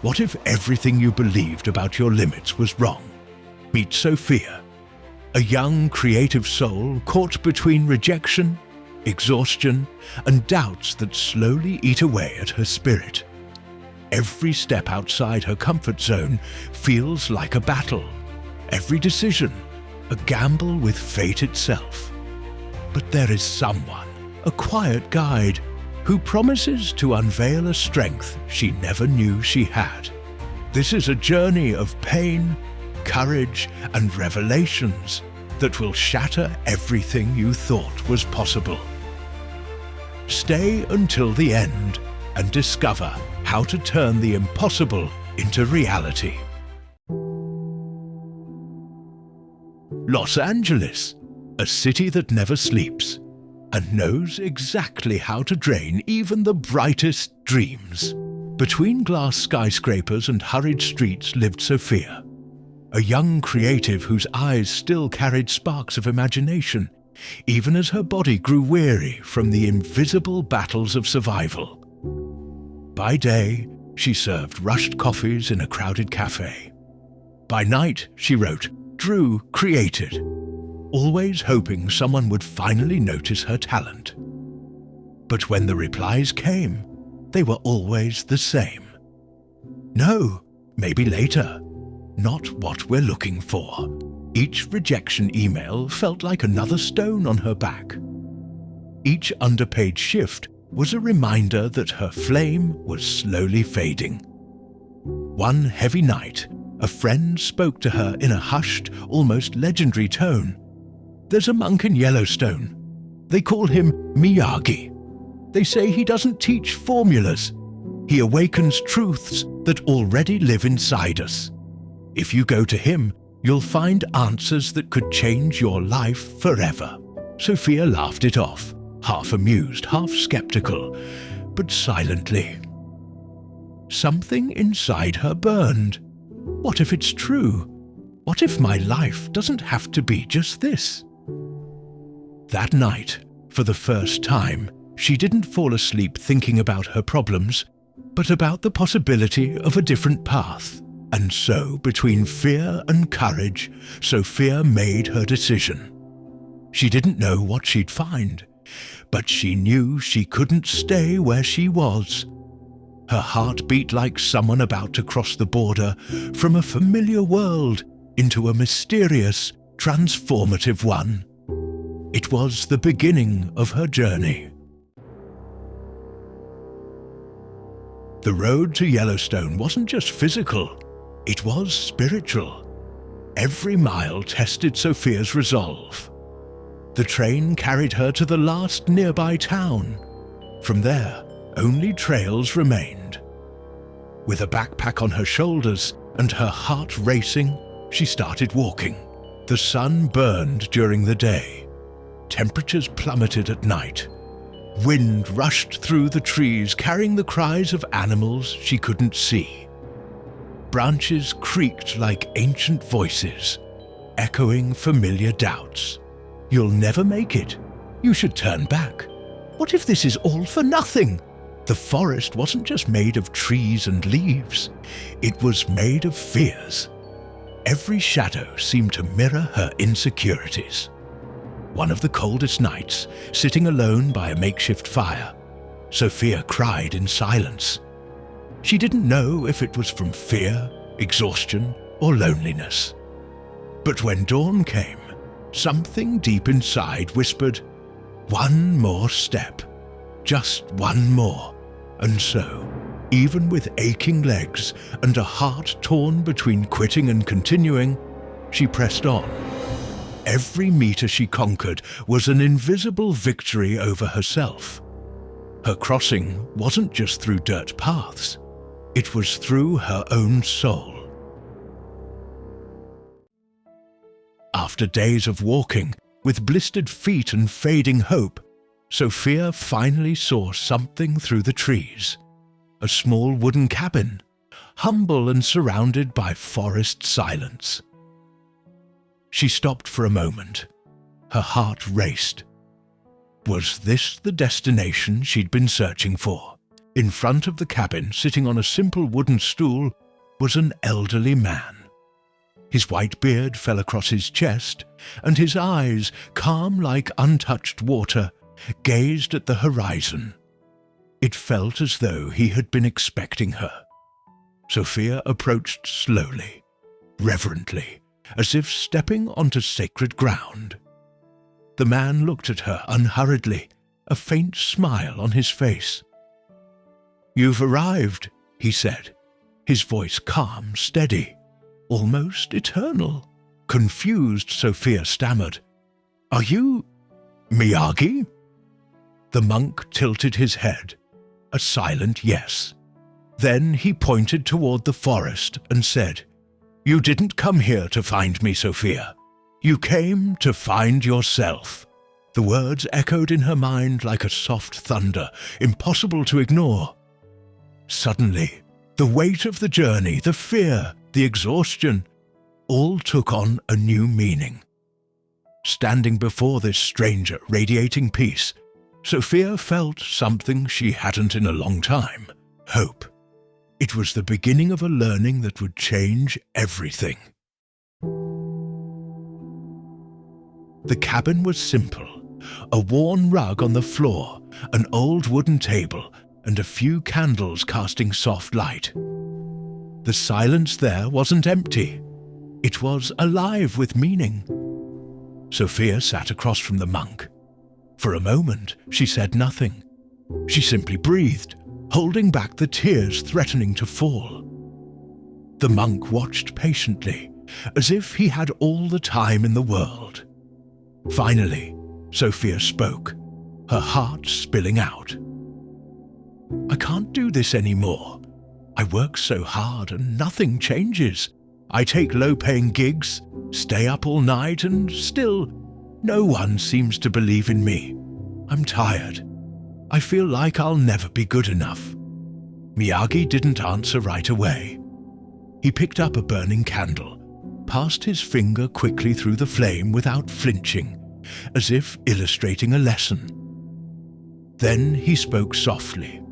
What if everything you believed about your limits was wrong? Meet Sophia, a young, creative soul caught between rejection, exhaustion, and doubts that slowly eat away at her spirit. Every step outside her comfort zone feels like a battle. Every decision, a gamble with fate itself. But there is someone, a quiet guide, who promises to unveil a strength she never knew she had. This is a journey of pain, courage, and revelations that will shatter everything you thought was possible. Stay until the end and discover how to turn the impossible into reality. Los Angeles, a city that never sleeps and knows exactly how to drain even the brightest dreams. Between glass skyscrapers and hurried streets lived Sophia, a young creative whose eyes still carried sparks of imagination, even as her body grew weary from the invisible battles of survival. By day, she served rushed coffees in a crowded cafe. By night, she wrote, drew, created, always hoping someone would finally notice her talent. But when the replies came, they were always the same. No, maybe later. Not what we're looking for. Each rejection email felt like another stone on her back. Each underpaid shift was a reminder that her flame was slowly fading. One heavy night, a friend spoke to her in a hushed, almost legendary tone. There's a monk in Yellowstone. They call him Miyagi. They say he doesn't teach formulas. He awakens truths that already live inside us. If you go to him, you'll find answers that could change your life forever. Sophia laughed it off, half amused, half skeptical, but silently. Something inside her burned. What if it's true? What if my life doesn't have to be just this? That night, for the first time, she didn't fall asleep thinking about her problems, but about the possibility of a different path. And so, between fear and courage, Sophia made her decision. She didn't know what she'd find, but she knew she couldn't stay where she was. Her heart beat like someone about to cross the border from a familiar world into a mysterious, transformative one. It was the beginning of her journey. The road to Yellowstone wasn't just physical, it was spiritual. Every mile tested Sophia's resolve. The train carried her to the last nearby town. From there, only trails remained. With a backpack on her shoulders and her heart racing, she started walking. The sun burned during the day. Temperatures plummeted at night. Wind rushed through the trees, carrying the cries of animals she couldn't see. Branches creaked like ancient voices, echoing familiar doubts. You'll never make it. You should turn back. What if this is all for nothing? The forest wasn't just made of trees and leaves. It was made of fears. Every shadow seemed to mirror her insecurities. One of the coldest nights, sitting alone by a makeshift fire, Sophia cried in silence. She didn't know if it was from fear, exhaustion, or loneliness. But when dawn came, something deep inside whispered, "One more step, just one more." And so, even with aching legs and a heart torn between quitting and continuing, she pressed on. Every meter she conquered was an invisible victory over herself. Her crossing wasn't just through dirt paths, it was through her own soul. After days of walking, with blistered feet and fading hope, Sophia finally saw something through the trees. A small wooden cabin, humble and surrounded by forest silence. She stopped for a moment. Her heart raced. Was this the destination she'd been searching for? In front of the cabin, sitting on a simple wooden stool, was an elderly man. His white beard fell across his chest, and his eyes, calm like untouched water, gazed at the horizon. It felt as though he had been expecting her. Sophia approached slowly, reverently, as if stepping onto sacred ground. The man looked at her unhurriedly, a faint smile on his face. "You've arrived," he said, his voice calm, steady, almost eternal. Confused, Sophia stammered, "Are you Miyagi?" The monk tilted his head, a silent yes. Then he pointed toward the forest and said, "You didn't come here to find me, Sophia. You came to find yourself." The words echoed in her mind like a soft thunder, impossible to ignore. Suddenly, the weight of the journey, the fear, the exhaustion, all took on a new meaning. Standing before this stranger radiating peace, Sophia felt something she hadn't in a long time: hope. It was the beginning of a learning that would change everything. The cabin was simple: a worn rug on the floor, an old wooden table, and a few candles casting soft light. The silence there wasn't empty. It was alive with meaning. Sophia sat across from the monk. For a moment, she said nothing. She simply breathed, holding back the tears threatening to fall. The monk watched patiently, as if he had all the time in the world. Finally, Sophia spoke, her heart spilling out. "I can't do this anymore. I work so hard and nothing changes. I take low-paying gigs, stay up all night, and still, no one seems to believe in me. I'm tired. I feel like I'll never be good enough." Miyagi didn't answer right away. He picked up a burning candle, passed his finger quickly through the flame without flinching, as if illustrating a lesson. Then he spoke softly.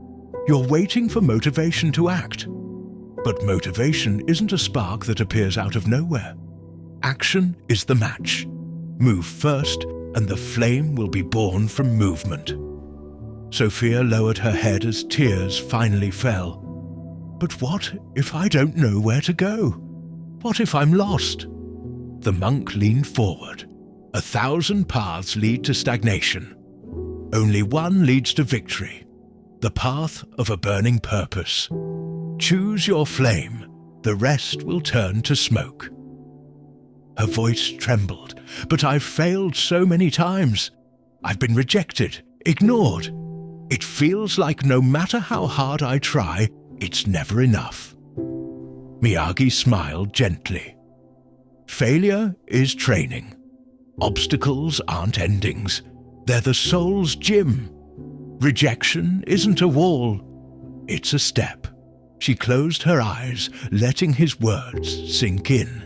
"You're waiting for motivation to act. But motivation isn't a spark that appears out of nowhere. Action is the match. Move first, and the flame will be born from movement." Sophia lowered her head as tears finally fell. "But what if I don't know where to go? What if I'm lost?" The monk leaned forward. "1,000 paths lead to stagnation. Only one leads to victory, the path of a burning purpose. Choose your flame, the rest will turn to smoke." Her voice trembled. "But I've failed so many times. I've been rejected, ignored. It feels like no matter how hard I try, it's never enough." Miyagi smiled gently. "Failure is training. Obstacles aren't endings. They're the soul's gym. Rejection isn't a wall. It's a step." She closed her eyes, letting his words sink in.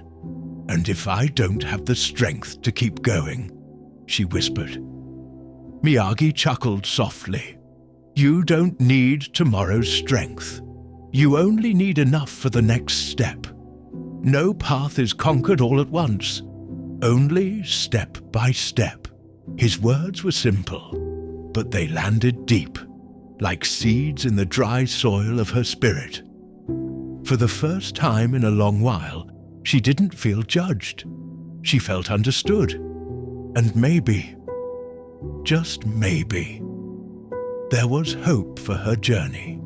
"And if I don't have the strength to keep going," she whispered. Miyagi chuckled softly. "You don't need tomorrow's strength. You only need enough for the next step. No path is conquered all at once, only step by step." His words were simple, but they landed deep, like seeds in the dry soil of her spirit. For the first time in a long while, she didn't feel judged. She felt understood. And maybe, just maybe, there was hope for her journey.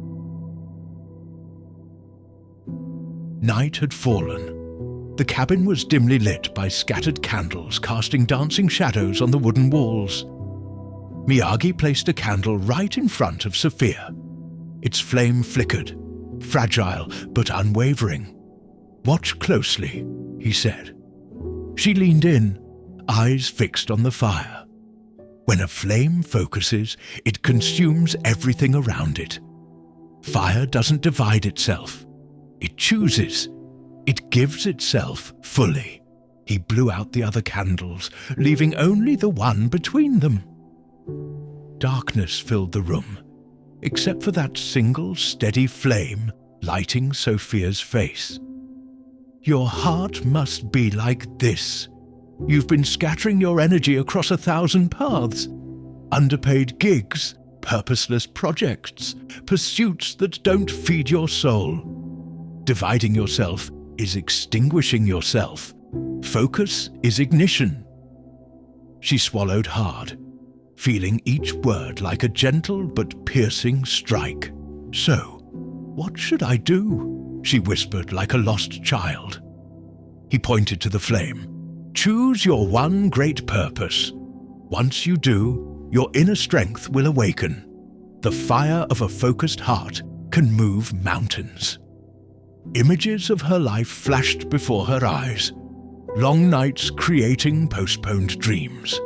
Night had fallen. The cabin was dimly lit by scattered candles casting dancing shadows on the wooden walls. Miyagi placed a candle right in front of Sophia. Its flame flickered, fragile but unwavering. "Watch closely," he said. She leaned in, eyes fixed on the fire. When a flame focuses, it consumes everything around it. Fire doesn't divide itself. It chooses. It gives itself fully. He blew out the other candles, leaving only the one between them. Darkness filled the room. except for that single steady flame lighting Sophia's face. Your heart must be like this. You've been scattering your energy across 1,000 paths. Underpaid gigs, purposeless projects, pursuits that don't feed your soul. Dividing yourself is extinguishing yourself. Focus is ignition. She swallowed hard, feeling each word like a gentle but piercing strike. So, what should I do? She whispered like a lost child. He pointed to the flame. Choose your one great purpose. Once you do, your inner strength will awaken. The fire of a focused heart can move mountains. Images of her life flashed before her eyes. Long nights creating postponed dreams.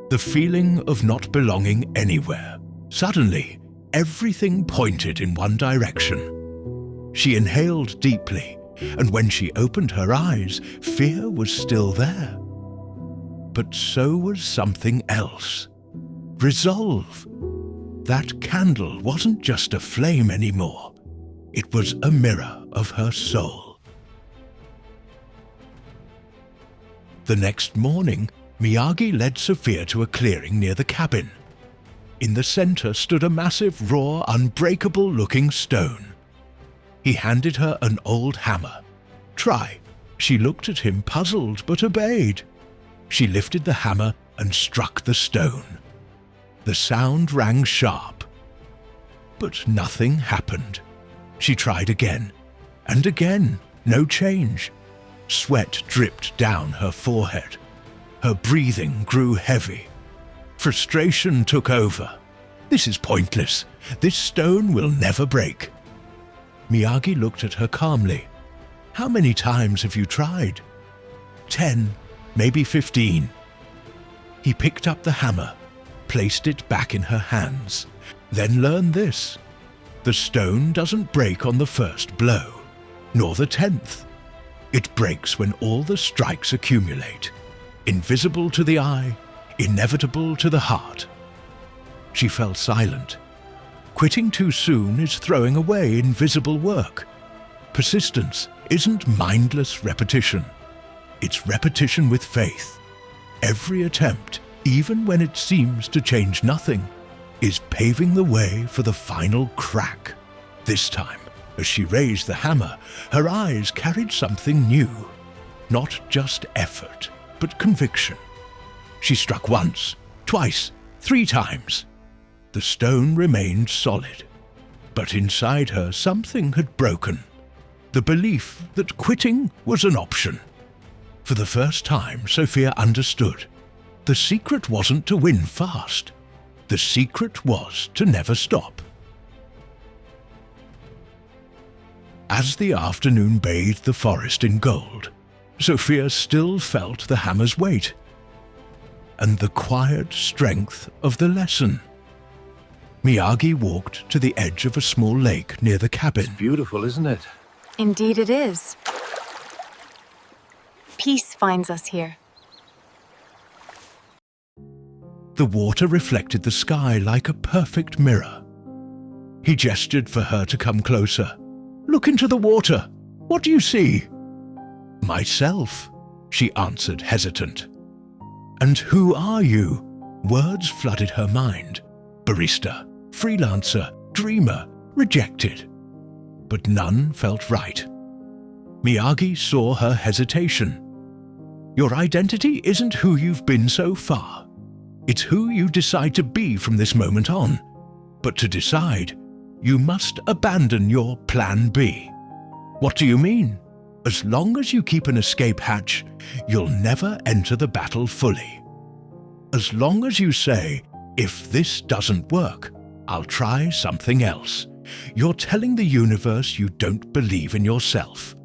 The feeling of not belonging anywhere. Suddenly, everything pointed in one direction. She inhaled deeply, and when she opened her eyes, fear was still there. But so was something else. Resolve. That candle wasn't just a flame anymore. It was a mirror of her soul. The next morning, Miyagi led Sophia to a clearing near the cabin. In the center stood a massive, raw, unbreakable-looking stone. He handed her an old hammer. Try. She looked at him, puzzled, but obeyed. She lifted the hammer and struck the stone. The sound rang sharp. But nothing happened. She tried again, and again, no change. Sweat dripped down her forehead. Her breathing grew heavy. Frustration took over. This is pointless. This stone will never break. Miyagi looked at her calmly. How many times have you tried? 10, maybe 15. He picked up the hammer, placed it back in her hands. Then learn this. The stone doesn't break on the first blow, nor the 10th. It breaks when all the strikes accumulate, invisible to the eye, inevitable to the heart. She fell silent. Quitting too soon is throwing away invisible work. Persistence isn't mindless repetition. It's repetition with faith. Every attempt, even when it seems to change nothing, is paving the way for the final crack. This time, as she raised the hammer, her eyes carried something new. Not just effort, but conviction. She struck once, twice, 3 times. The stone remained solid, but inside her something had broken. The belief that quitting was an option. For the first time, Sophia understood. The secret wasn't to win fast. The secret was to never stop. As the afternoon bathed the forest in gold, Sophia still felt the hammer's weight and the quiet strength of the lesson. Miyagi walked to the edge of a small lake near the cabin. It's beautiful, isn't it? Indeed it is. Peace finds us here. The water reflected the sky like a perfect mirror. He gestured for her to come closer. Look into the water. What do you see? Myself, she answered, hesitant. And who are you? Words flooded her mind. Barista, freelancer, dreamer, rejected. But none felt right. Miyagi saw her hesitation. Your identity isn't who you've been so far. It's who you decide to be from this moment on. But to decide, you must abandon your plan B. What do you mean? As long as you keep an escape hatch, you'll never enter the battle fully. As long as you say, if this doesn't work, I'll try something else, you're telling the universe you don't believe in yourself.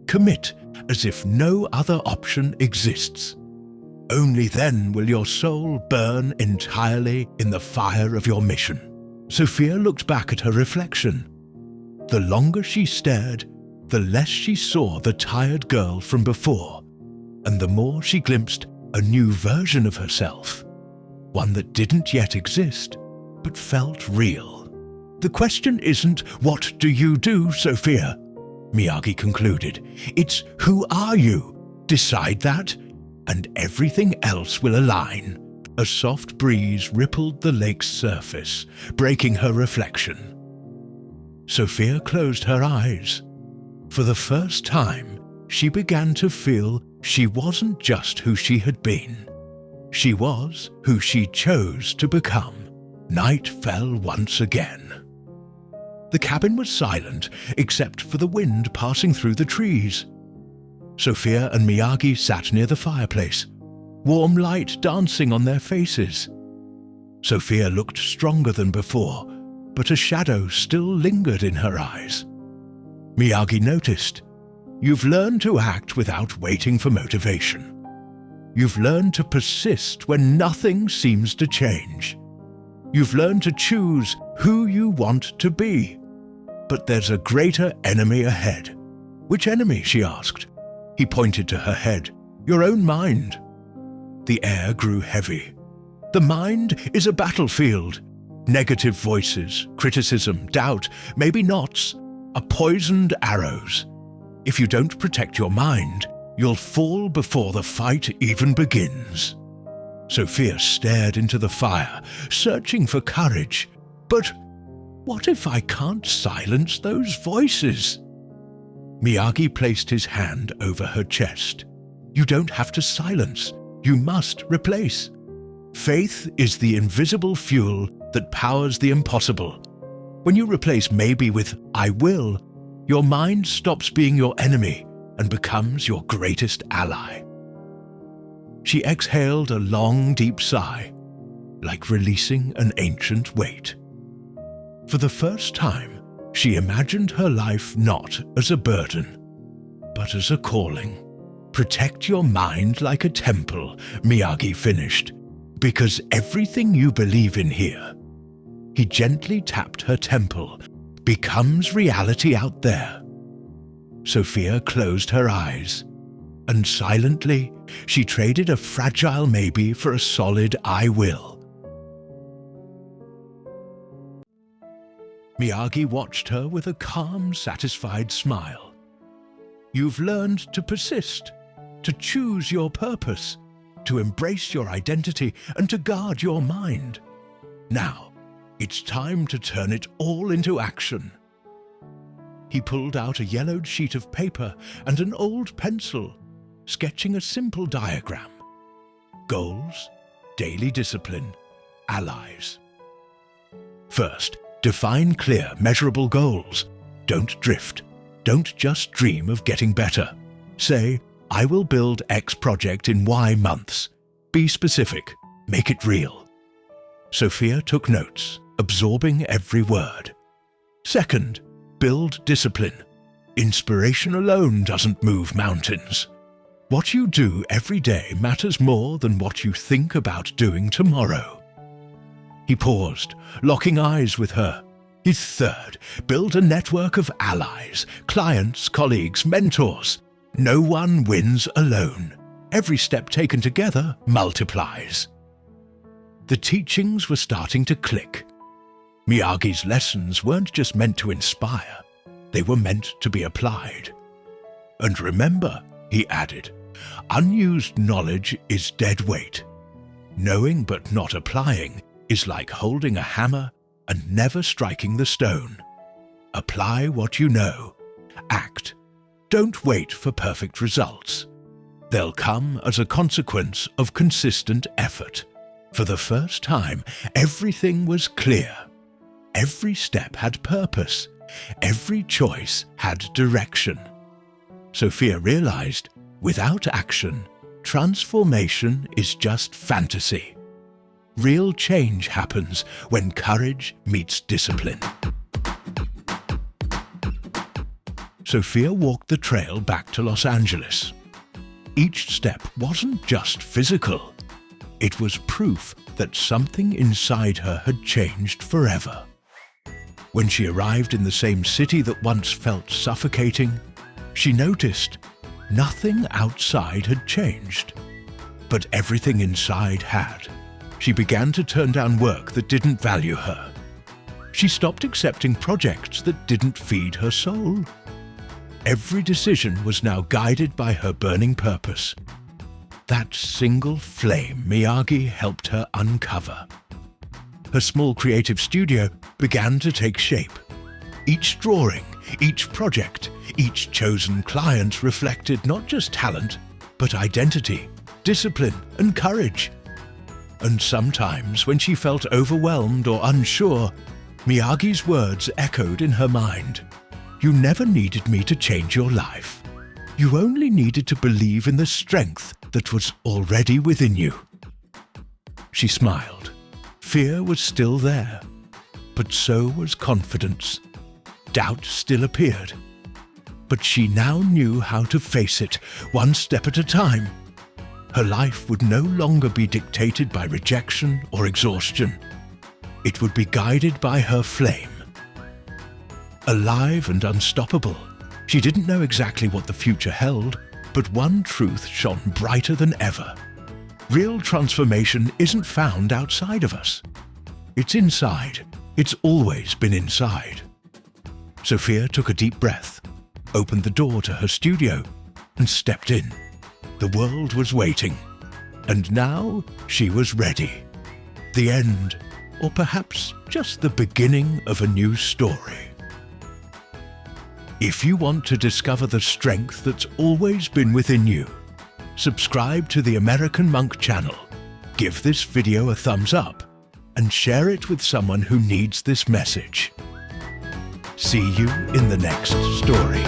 Commit as if no other option exists. Only then will your soul burn entirely in the fire of your mission. Sophia looked back at her reflection. The longer she stared, the less she saw the tired girl from before, and the more she glimpsed a new version of herself, one that didn't yet exist, but felt real. The question isn't, what do you do, Sophia? Miyagi concluded. It's, who are you? Decide that, and everything else will align. A soft breeze rippled the lake's surface, breaking her reflection. Sophia closed her eyes. For the first time, she began to feel she wasn't just who she had been. She was who she chose to become. Night fell once again. The cabin was silent, except for the wind passing through the trees. Sophia and Miyagi sat near the fireplace, warm light dancing on their faces. Sophia looked stronger than before, but a shadow still lingered in her eyes. Miyagi noticed. You've learned to act without waiting for motivation. You've learned to persist when nothing seems to change. You've learned to choose who you want to be. But there's a greater enemy ahead. Which enemy? She asked. He pointed to her head. Your own mind. The air grew heavy. The mind is a battlefield. Negative voices, criticism, doubt, maybe knots, are poisoned arrows. If you don't protect your mind, you'll fall before the fight even begins. Sophia stared into the fire, searching for courage. But what if I can't silence those voices? Miyagi placed his hand over her chest. You don't have to silence. You must replace. Faith is the invisible fuel that powers the impossible. When you replace maybe with I will, your mind stops being your enemy and becomes your greatest ally. She exhaled a long, deep sigh, like releasing an ancient weight. For the first time, she imagined her life not as a burden, but as a calling. Protect your mind like a temple, Miyagi finished, because everything you believe in here, he gently tapped her temple, becomes reality out there. Sophia closed her eyes, and silently she traded a fragile maybe for a solid I will. Miyagi watched her with a calm, satisfied smile. You've learned to persist, to choose your purpose, to embrace your identity, and to guard your mind. Now, it's time to turn it all into action. He pulled out a yellowed sheet of paper and an old pencil, sketching a simple diagram. Goals, daily discipline, allies. First, define clear, measurable goals. Don't drift. Don't just dream of getting better. Say, I will build X project in Y months. Be specific. Make it real. Sophia took notes, absorbing every word. Second, build discipline. Inspiration alone doesn't move mountains. What you do every day matters more than what you think about doing tomorrow. He paused, locking eyes with her. His third, build a network of allies, clients, colleagues, mentors. No one wins alone. Every step taken together multiplies. The teachings were starting to click. Miyagi's lessons weren't just meant to inspire, they were meant to be applied. And remember, he added, unused knowledge is dead weight. Knowing but not applying is like holding a hammer and never striking the stone. Apply what you know. Act. Don't wait for perfect results. They'll come as a consequence of consistent effort. For the first time, everything was clear. Every step had purpose. Every choice had direction. Sophia realized, without action, transformation is just fantasy. Real change happens when courage meets discipline. Sophia walked the trail back to Los Angeles. Each step wasn't just physical. It was proof that something inside her had changed forever. When she arrived in the same city that once felt suffocating, she noticed nothing outside had changed, but everything inside had. She began to turn down work that didn't value her. She stopped accepting projects that didn't feed her soul. Every decision was now guided by her burning purpose. That single flame Miyagi helped her uncover. Her small creative studio began to take shape. Each drawing, each project, each chosen client reflected not just talent, but identity, discipline, and courage. And sometimes, when she felt overwhelmed or unsure, Miyagi's words echoed in her mind. "You never needed me to change your life. You only needed to believe in the strength that was already within you." She smiled. Fear was still there, but so was confidence. Doubt still appeared, but she now knew how to face it, one step at a time. Her life would no longer be dictated by rejection or exhaustion. It would be guided by her flame. Alive and unstoppable, she didn't know exactly what the future held, but one truth shone brighter than ever. Real transformation isn't found outside of us. It's inside. It's always been inside. Sophia took a deep breath, opened the door to her studio, and stepped in. The world was waiting, and now she was ready. The end, or perhaps just the beginning of a new story. If you want to discover the strength that's always been within you, subscribe to the American Monk channel, give this video a thumbs up, and share it with someone who needs this message. See you in the next story.